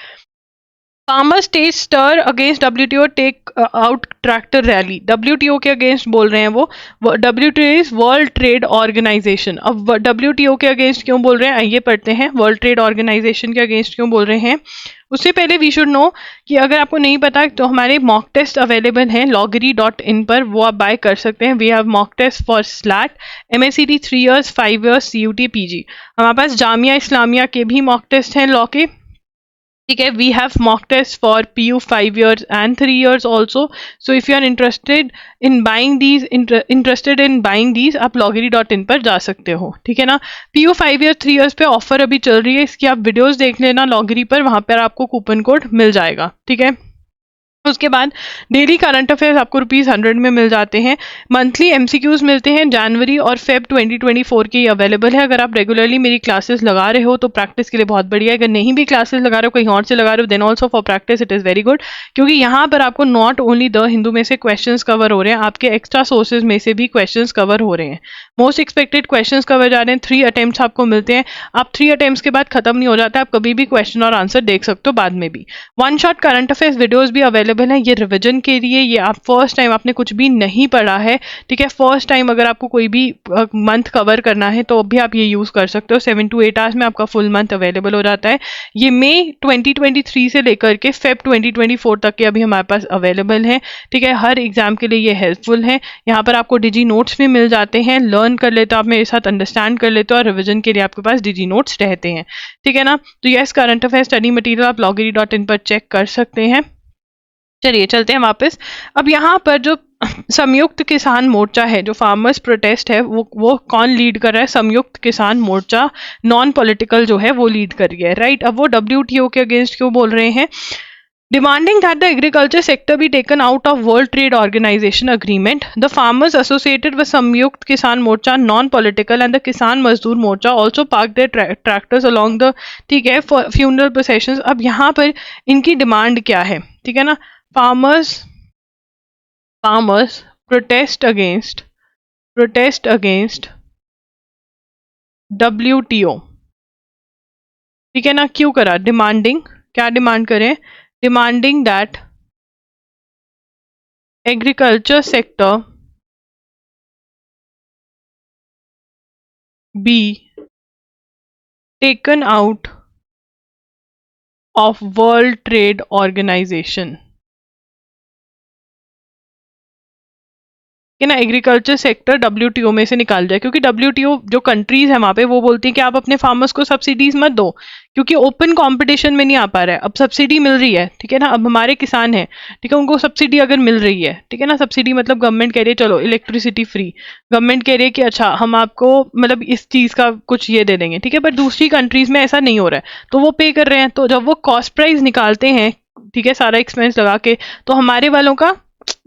Farmer state stir against WTO take out tractor rally, WTO के अगेंस्ट बोल रहे हैं वो। WTO is world trade organisation. अब WTO के अगेंस्ट क्यों बोल रहे हैं आइए पढ़ते हैं, वर्ल्ड ट्रेड ऑर्गेनाइजेशन के अगेंस्ट क्यों बोल रहे हैं। उससे पहले वी शुड नो कि अगर आपको नहीं पता तो हमारे मॉक टेस्ट अवेलेबल हैं loggery.in पर, वो आप बाय कर सकते हैं। We have mock test for SLAT, MSCT 3 years 5 years CUT PG। हमारे पास जामिया इस्लामिया के भी मॉक टेस्ट हैं लॉ के, ठीक है। We have mock test for PU 5 years and 3 years also. So if you are interested in buying these, आप loggery.in पर जा सकते हो, ठीक है ना। PU 5 years 3 years पे ऑफर अभी चल रही है, इसकी आप वीडियोस देख लेना loggery पर, वहां पर आपको कूपन कोड मिल जाएगा, ठीक है। उसके बाद डेली करंट अफेयर्स आपको ₹100 में मिल जाते हैं। मंथली MCQs मिलते हैं, जनवरी और फेब 2024 के अवेलेबल है। अगर आप रेगुलरली मेरी क्लासेस लगा रहे हो तो प्रैक्टिस के लिए बहुत बढ़िया है। अगर नहीं भी क्लासेस लगा रहे हो, कहीं और से लगा रहे हो, then also for practice it is very good, क्योंकि यहाँ पर आपको नॉट ओनली द हिंदू में से क्वेश्चंस कवर हो रहे हैं, आपके एक्स्ट्रा सोर्सेज में से भी क्वेश्चंस कवर हो रहे हैं। मोस्ट एक्सपेक्टेड क्वेश्चंस कवर जा रहे हैं। 3 अटेम्प्ट्स आपको मिलते हैं। आप 3 अटेम्प्ट्स के बाद खत्म नहीं हो जाता, आप कभी भी क्वेश्चन और आंसर देख सकते हो बाद में भी। One shot current affairs videos भी अवेलेबल अवेलेबल है, ये रिविजन के लिए, ये आप फर्स्ट टाइम आपने कुछ भी नहीं पढ़ा है, ठीक है, फर्स्ट टाइम अगर आपको कोई भी मंथ कवर करना है तो भी आप ये यूज़ कर सकते हो। 7 to 8 आवर्स में आपका फुल मंथ अवेलेबल हो जाता है। ये मई 2023 से लेकर के फेब 2024 तक के अभी हमारे पास अवेलेबल है, ठीक है। हर एग्जाम के लिए ये हेल्पफुल है। यहाँ पर आपको डिजी नोट्स भी मिल जाते हैं, लर्न कर लेते हो आप मेरे साथ, अंडरस्टैंड कर लेते हो, और रिविजन के लिए आपके पास डिजी नोट्स रहते हैं, ठीक है ना। तो yes, current affair study material आप loggery.in पर चेक कर सकते हैं। चलिए चलते हैं वापस। अब यहाँ पर जो संयुक्त किसान मोर्चा है, जो फार्मर्स प्रोटेस्ट है, वो कौन लीड कर रहा है? संयुक्त किसान मोर्चा, नॉन पॉलिटिकल जो है वो लीड कर रही है, राइट। अब वो WTO के अगेंस्ट क्यों बोल रहे हैं? Demanding that the agriculture sector be taken out of World Trade Organization agreement, the farmers associated with Samyukt Kisan Morcha, non-political, and the Kisan Mazdoor Morcha also parked their tractors along the, ठीक है, for funeral processions। अब यहाँ पर इनकी demand क्या है, ठीक है ना? farmers protest against WTO, ठीक है ना। क्यों करा? डिमांडिंग, क्या डिमांड करें? demanding that agriculture sector be taken out of World Trade Organization, कि ना एग्रीकल्चर सेक्टर WTO में से निकाल जाए, क्योंकि WTO जो कंट्रीज है वहाँ पे वो बोलती हैं कि आप अपने फार्मर्स को सब्सिडीज मत दो, क्योंकि ओपन कंपटीशन में नहीं आ पा रहा है। अब सब्सिडी मिल रही है, ठीक है ना, अब हमारे किसान हैं, ठीक है, उनको सब्सिडी अगर मिल रही है, ठीक है ना, सब्सिडी मतलब गवर्नमेंट कह रही है चलो इलेक्ट्रिसिटी फ्री, गवर्नमेंट कह रही है कि अच्छा हम आपको मतलब इस चीज़ का कुछ ये दे देंगे, ठीक है, बट दूसरी कंट्रीज में ऐसा नहीं हो रहा है, तो वो पे कर रहे हैं। तो जब वो कॉस्ट प्राइस निकालते हैं, ठीक है, सारा एक्सपेंस लगा के, तो हमारे वालों का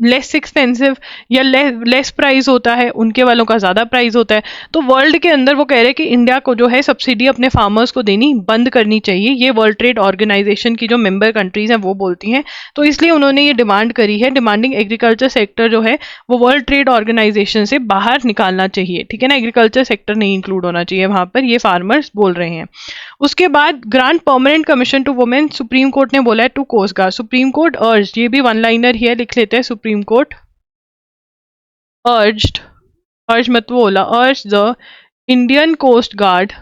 लेस एक्सपेंसिव या लेस प्राइस होता है, उनके वालों का ज़्यादा प्राइस होता है। तो वर्ल्ड के अंदर वो कह रहे हैं कि इंडिया को जो है सब्सिडी अपने फार्मर्स को देनी बंद करनी चाहिए, ये वर्ल्ड ट्रेड ऑर्गेनाइजेशन की जो मेंबर कंट्रीज हैं वो बोलती हैं। तो इसलिए उन्होंने ये डिमांड करी है, डिमांडिंग एग्रीकल्चर सेक्टर जो है वो वर्ल्ड ट्रेड ऑर्गेनाइजेशन से बाहर निकालना चाहिए, ठीक है ना, एग्रीकल्चर सेक्टर नहीं इंक्लूड होना चाहिए वहाँ पर, ये फार्मर्स बोल रहे हैं। उसके बाद grant permanent commission to women, supreme court ने बोला है to coast guard, supreme court urge, ये भी वन लाइनर ही है, लिख लेते हैं, सुप्रीम कोर्ट अर्ज मत बोला, अर्ज द इंडियन कोस्ट गार्ड,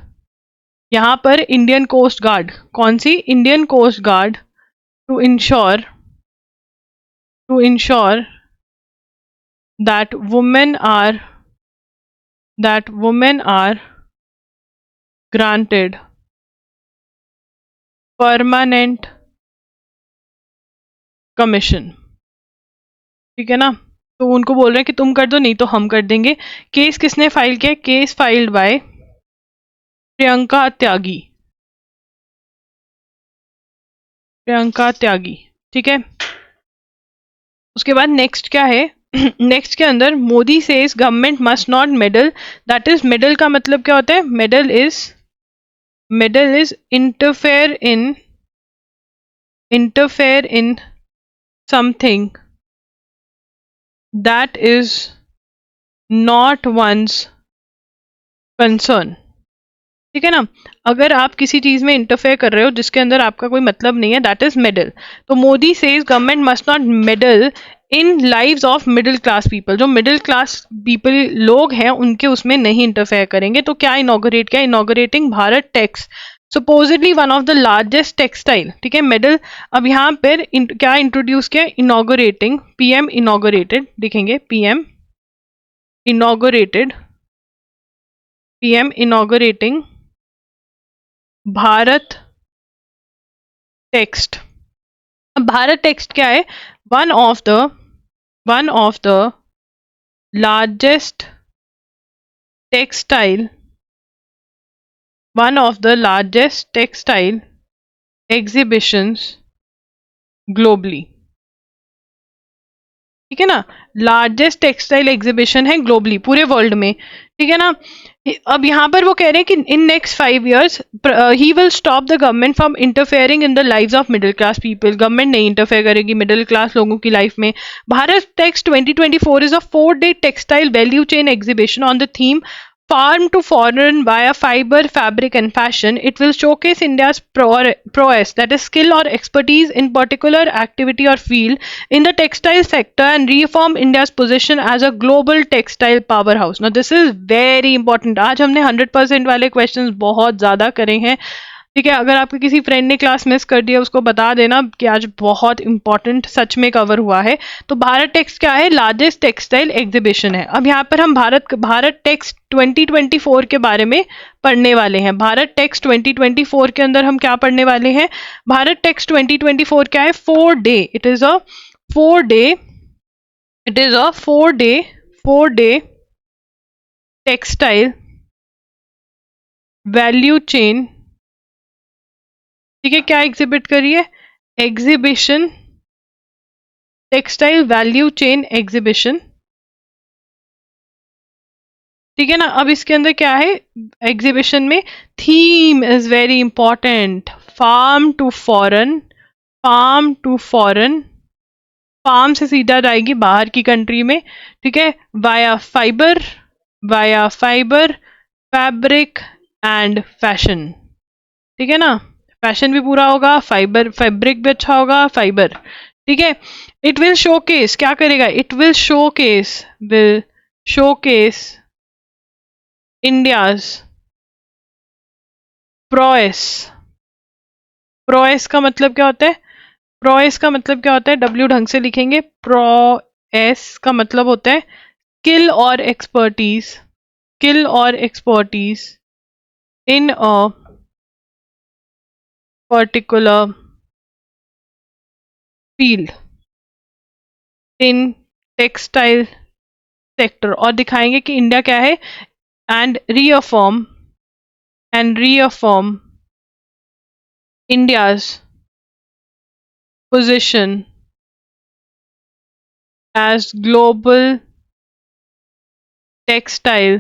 यहाँ पर इंडियन कोस्ट गार्ड कौन सी? Indian coast guard to ensure that women are granted permanent commission, ठीक है ना। तो उनको बोल रहे हैं कि तुम कर दो, नहीं तो हम कर देंगे। केस किसने फाइल किया? केस फाइल्ड बाय प्रियंका त्यागी, ठीक है। उसके बाद नेक्स्ट क्या है? नेक्स्ट के अंदर Modi says government must not meddle, that is, meddle का मतलब क्या होता है? Meddle is interfere in something that is not one's concern, ठीक है ना। अगर आप किसी चीज में इंटरफेयर कर रहे हो जिसके अंदर आपका कोई मतलब नहीं है, दैट इज मेडल। तो Modi says government must not meddle in lives of middle class people, जो मिडिल क्लास पीपल लोग हैं उनके उसमें नहीं इंटरफेयर करेंगे। तो क्या इनॉग्रेट किया? Inaugurating Bharat Tex, supposedly one of the largest textile, ठीक है, मेडल। अब यहाँ पर क्या इंट्रोड्यूस किया? इनॉग्रेटिंग, PM इनॉग्रेटेड लिखेंगे, PM इनॉग्रेटिंग भारत टेक्स्ट। अब भारत टेक्स्ट क्या है? One of the largest textile exhibitions globally, ठीक है ना, लार्जेस्ट टेक्सटाइल एग्जीबिशन है ग्लोबली, पूरे वर्ल्ड में, ठीक है ना। अब यहाँ पर वो कह रहे हैं कि in next 5 years he will stop the government from interfering in the lives of middle class people, government नहीं इंटरफेयर करेगी मिडिल क्लास लोगों की लाइफ में। Bharat text 2024 is a 4-day textile value chain exhibition on the theme farm to foreign via fiber, fabric, and fashion, it will showcase India's prowess, that is, skill or expertise in particular activity or field in the textile sector, and reaffirm India's position as a global textile powerhouse. Now, this is very important. आज हमने 100% वाले questions बहुत ज़्यादा करे हैं. ठीक है, अगर आपके किसी फ्रेंड ने क्लास मिस कर दिया उसको बता देना कि आज बहुत इंपॉर्टेंट सच में कवर हुआ है. तो भारत टेक्स क्या है? लार्जेस्ट टेक्सटाइल एग्जीबिशन है. अब यहाँ पर हम भारत टेक्स 2024 के बारे में पढ़ने वाले हैं. भारत टेक्स 2024 के अंदर हम क्या पढ़ने वाले हैं? भारत टेक्स 2024 क्या है? 4 day, it is a 4 day textile value chain. ठीक है, क्या एग्जिबिट करिए? Exhibition, textile value chain exhibition. ठीक है ना. अब इसके अंदर क्या है? एग्जीबिशन में theme is very important. Farm to foreign, farm to foreign, farm से सीधा जाएगी बाहर की कंट्री में. ठीक है, via fibre, fabric and fashion. ठीक है ना, फैशन भी पूरा होगा, फैब्रिक भी अच्छा होगा, फाइबर. ठीक है. इट विल शोकेस, क्या करेगा? It will showcase India's प्रोएस. प्रोएस का मतलब क्या होता है? प्रोएस का मतलब क्या होता है? डब्ल्यू ढंग से लिखेंगे. प्रोएस का मतलब होता है स्किल और expertise, in a particular field in textile sector. और दिखाएंगे कि इंडिया क्या है. And reaffirm India's position as global textile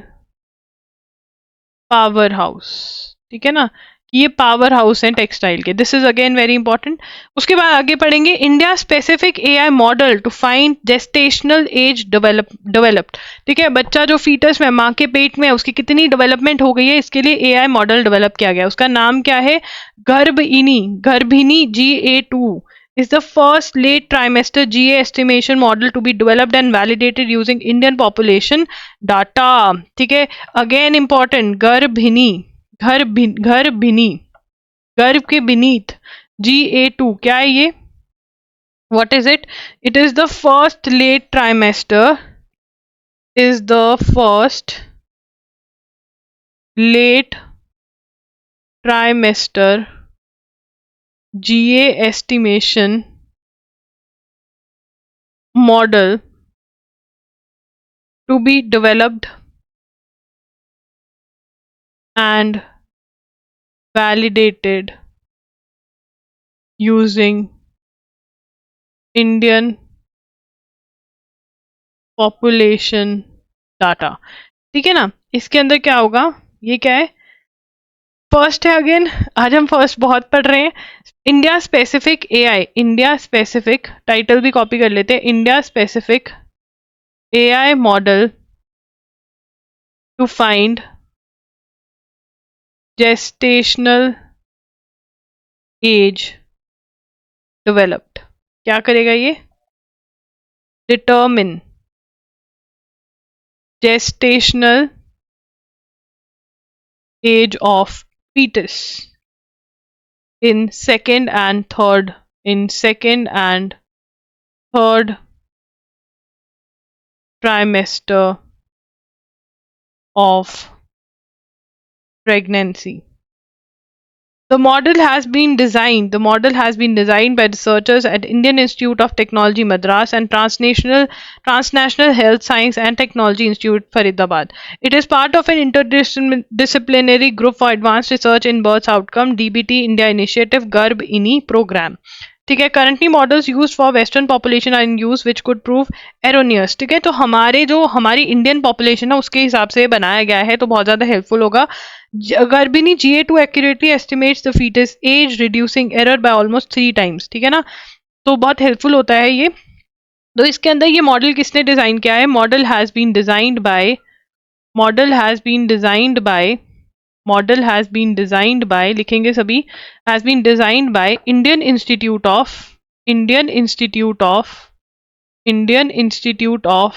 power house. ठीक है ना, ये पावर हाउस है टेक्सटाइल के. This is again very important. उसके बाद आगे पढ़ेंगे India specific AI model to find gestational age developed. ठीक है, बच्चा जो फीटस में माँ के पेट में है उसकी कितनी डेवलपमेंट हो गई है, इसके लिए एआई मॉडल डेवलप किया गया. उसका नाम क्या है? गर्भिनी GA2 is the first late trimester GA estimation model to be developed and validated using Indian population data. ठीक है, अगेन इंपॉर्टेंट. गर्भिनी, गर्भ के beneath, GA2 क्या है ये? What is it? It is the first late trimester, is the first late trimester GA estimation model to be developed and validated using Indian population data. ठीक है ना. इसके अंदर क्या होगा? ये क्या है? फर्स्ट है. अगेन आज हम फर्स्ट बहुत पढ़ रहे हैं. India specific AI, India specific, title भी कॉपी कर लेते हैं. India specific AI model to find gestational age developed. क्या करेगा ये? Determine gestational age of fetus in second and third trimester of pregnancy. The model has been designed by researchers at Indian Institute of Technology Madras and Transnational Health Science and Technology Institute Faridabad. It is part of an interdisciplinary group for advanced research in birth outcome DBT India initiative Garbhini program. ठीक है. Currently models use for western population are in use which could prove erroneous. ठीक है, तो हमारी Indian population है उसके हिसाब से बनाया गया है, तो बहुत ज़्यादा हेल्पफुल होगा. Garbhini GA2 accurately estimates the fetus age, reducing error by almost 3 times. ठीक है ना, तो बहुत हेल्पफुल होता है ये. तो इसके अंदर ये मॉडल किसने डिज़ाइन किया है? Model has been designed by model has been designed by, model has been designed by, लिखेंगे सभी, has been designed by Indian institute of, Indian institute of, Indian institute of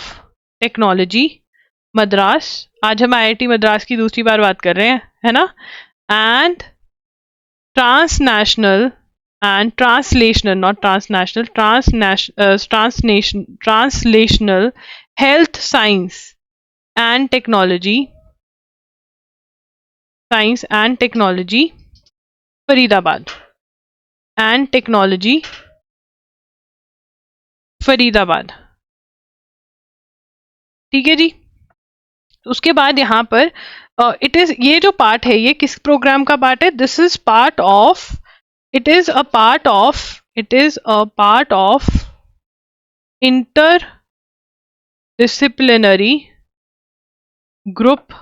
technology Madras. आज हम IIT Madras की दूसरी बार बात कर रहे हैं, है ना। And transnational and translational, not transnational, translational health science and technology, science and technology Faridabad, and technology Faridabad. ठीक है जी। उसके बाद यहाँ पर इट इज, ये जो पार्ट है ये किस प्रोग्राम का पार्ट है? This is part of, it is a part of, it is a part of interdisciplinary group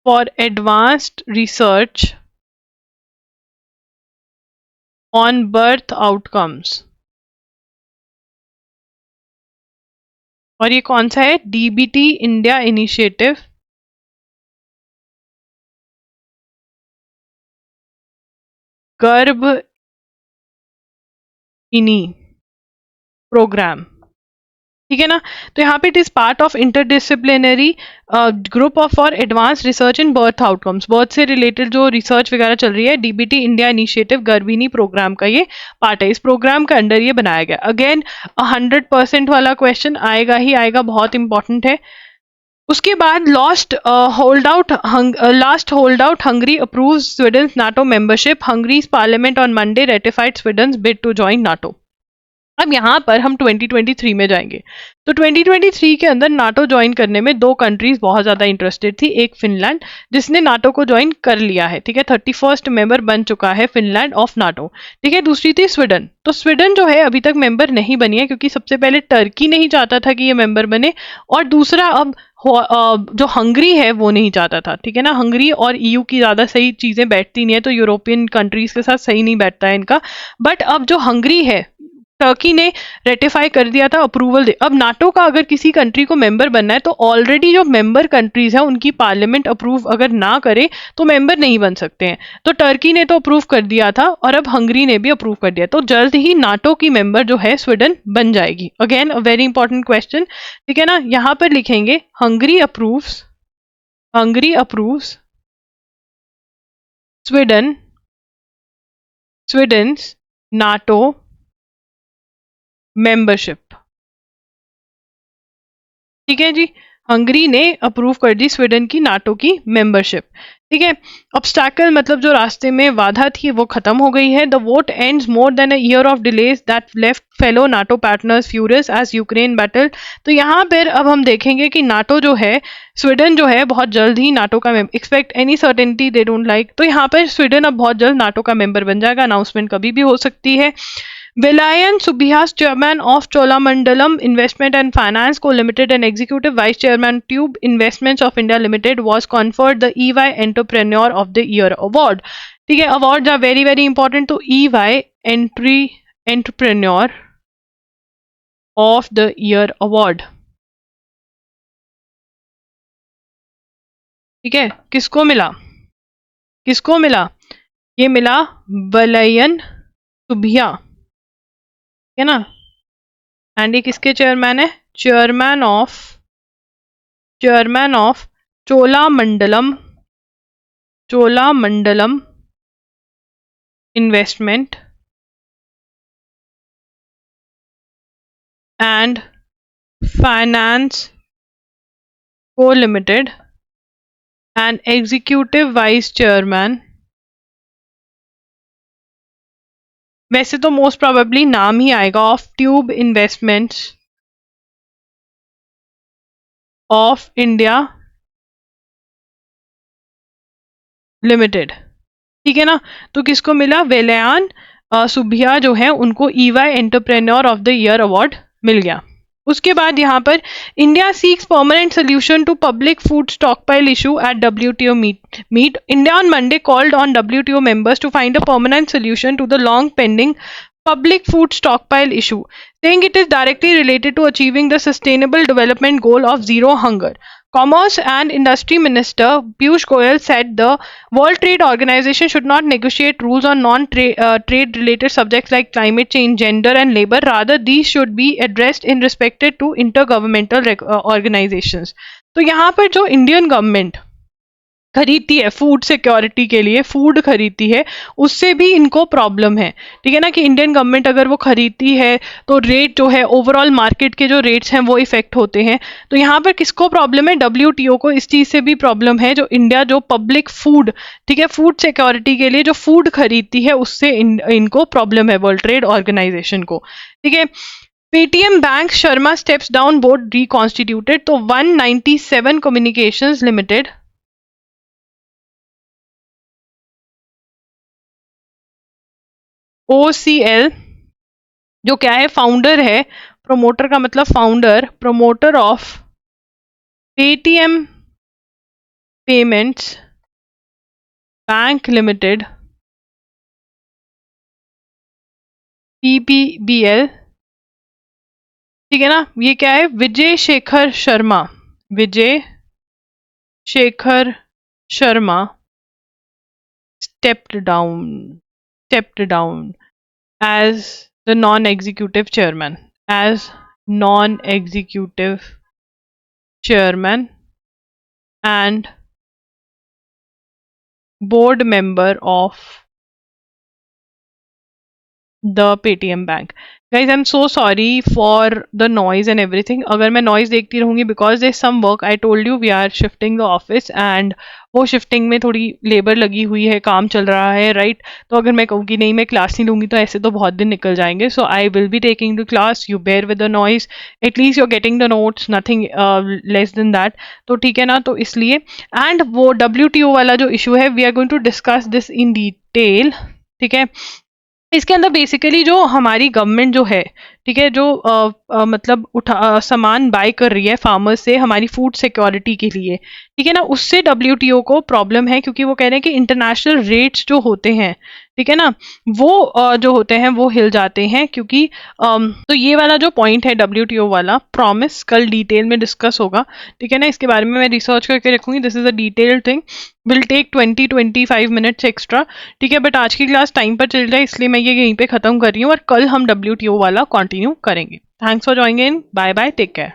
for advanced research on birth outcomes। और ये कौन सा है? DBT India initiative Garbhini program. ठीक है ना। तो यहाँ पे it is part of interdisciplinary group of for advance research in birth outcomes, birth से रिलेटेड जो रिसर्च वगैरह चल रही है, DBT India initiative Garbhini program का ये पार्ट है। इस प्रोग्राम के अंडर ये बनाया गया। अगेन 100% वाला क्वेश्चन आएगा ही आएगा, बहुत इंपॉर्टेंट है। उसके बाद last hold out Hungary approves Sweden NATO membership, Hungary's parliament on Monday ratified Sweden's bid to join NATO. अब यहाँ पर हम 2023 में जाएंगे। तो 2023 के अंदर नाटो ज्वाइन करने में दो कंट्रीज बहुत ज्यादा इंटरेस्टेड थी। एक फिनलैंड, जिसने नाटो को ज्वाइन कर लिया है, ठीक है, 31st मेंबर बन चुका है फिनलैंड ऑफ नाटो। ठीक है। दूसरी थी स्वीडन। तो स्वीडन जो है अभी तक मेंबर नहीं बनी है, क्योंकि सबसे पहले टर्की नहीं चाहता था कि ये मेंबर बने, और दूसरा अब जो हंगरी है वो नहीं चाहता था। ठीक है ना। हंगरी और ईयू की ज्यादा सही चीजें बैठती नहीं है, तो यूरोपियन कंट्रीज के साथ सही नहीं बैठता है इनका। बट अब जो हंगरी है, टर्की ने रेटिफाई कर दिया था, अप्रूवल दे। अब नाटो का अगर किसी कंट्री को मेंबर बनना है तो ऑलरेडी जो मेंबर कंट्रीज है उनकी पार्लियामेंट अप्रूव अगर ना करे तो मेंबर नहीं बन सकते हैं। तो टर्की ने तो अप्रूव कर दिया था और अब हंगरी ने भी अप्रूव कर दिया, तो जल्द ही नाटो की मेंबर जो है स्वीडन बन जाएगी। Again a very important question. ठीक है ना। यहां पर लिखेंगे Hungary approves, Hungary approves Sweden, Sweden's NATO membership. ठीक है जी। हंगरी ने अप्रूव कर दी स्वीडन की नाटो की मेंबरशिप। ठीक है। ऑब्स्टैकल मतलब जो रास्ते में बाधा थी वो खत्म हो गई है। The vote ends more than a year of delays that left fellow NATO partners furious as Ukraine battle. तो यहाँ पर अब हम देखेंगे कि नाटो जो है, स्वीडन जो है बहुत जल्द ही नाटो का expect any certainty they don't like. तो यहाँ पर स्वीडन अब बहुत जल्द नाटो का मेंबर बन जाएगा। अनाउंसमेंट कभी भी हो सकती है। Velayan Subbias, chairman of Cholamandalam Investment and Finance Co Limited and executive vice chairman Tube Investments of India Limited, was conferred the EY Entrepreneur of the Year award. ठीक है। Awards are very very important. तो EY Entrepreneur of the Year award, ठीक है, किसको मिला? किसको मिला? ये मिला वलयन सुबिया, है ना। एंड ये किसके चेयरमैन है? Chairman of Cholamandalam investment and finance co limited and executive vice chairman. वैसे तो मोस्ट प्रोबेबली नाम ही आएगा of tube investments of India limited. ठीक है ना। तो किसको मिला? वेलयान सुबिया जो है उनको EY entrepreneur of the year award मिल गया। उसके बाद यहाँ पर India seeks permanent solution to public food stockpile issue at WTO मीट। India on Monday called on WTO members to find a permanent solution to the long pending public food stockpile issue, saying it is directly related to achieving the Sustainable Development Goal of Zero Hunger. Commerce and Industry Minister Piyush Goyal said the World Trade Organization should not negotiate rules on non-trade related subjects like climate change, gender, and labor. Rather, these should be addressed in respected to intergovernmental organizations. तो यहाँ पर जो Indian government खरीदती है food security के लिए, food खरीदती है, उससे भी इनको प्रॉब्लम है, ठीक है ना, कि इंडियन गवर्नमेंट अगर वो खरीदती है तो रेट जो है ओवरऑल मार्केट के जो रेट्स हैं वो इफेक्ट होते हैं। तो यहाँ पर किसको प्रॉब्लम है? WTO को इस चीज़ से भी प्रॉब्लम है, जो इंडिया जो पब्लिक फूड, ठीक है, फूड सिक्योरिटी के लिए जो फूड खरीदती है उससे इनको प्रॉब्लम है, वर्ल्ड ट्रेड ऑर्गेनाइजेशन को, ठीक है। Paytm bank Sharma steps down, board reconstituted. तो 197 कम्युनिकेशंस लिमिटेड, OCL, जो क्या है, फाउंडर है, प्रोमोटर का मतलब founder, promoter of Paytm payments bank limited, PPBL, ठीक है ना, ये क्या है, Vijay Shekhar Sharma, Vijay Shekhar Sharma stepped down as the non-executive chairman, and board member of the Paytm Bank. Guys, I'm so sorry for the noise and everything. अगर मैं noise देखती रहूँगी because there's some work. I told you we are shifting the office and वो shifting में थोड़ी labour लगी हुई है, काम चल रहा है, right? तो अगर मैं कहूँगी नहीं मैं क्लास नहीं लूँगी तो ऐसे तो बहुत दिन निकल जाएंगे. So I will be taking the class. You bear with the noise. At least you're getting the notes. Nothing less than that. तो ठीक है ना, तो इसलिए and वो WTO वाला जो issue है, we are going to discuss this in detail. ठीक है, इसके अंदर बेसिकली जो हमारी गवर्नमेंट जो है, ठीक है, जो मतलब सामान बाय कर रही है फार्मर्स से हमारी फूड सिक्योरिटी के लिए, ठीक है ना, उससे WTO को प्रॉब्लम है, क्योंकि वो कह रहे हैं कि इंटरनेशनल रेट्स जो होते हैं, ठीक है ना, वो जो होते हैं वो हिल जाते हैं, क्योंकि तो ये वाला जो पॉइंट है WTO वाला, प्रॉमिस कल डिटेल में डिस्कस होगा, ठीक है ना, इसके बारे में मैं रिसर्च करके रखूंगी. This is a detailed thing, will take 20-25 minutes extra, ठीक है, बट आज की क्लास टाइम पर चल जाए इसलिए मैं ये यहीं पे खत्म कर रही हूँ और कल हम WTO वाला कंटिन्यू करेंगे. Thanks for joining in, bye bye, take care.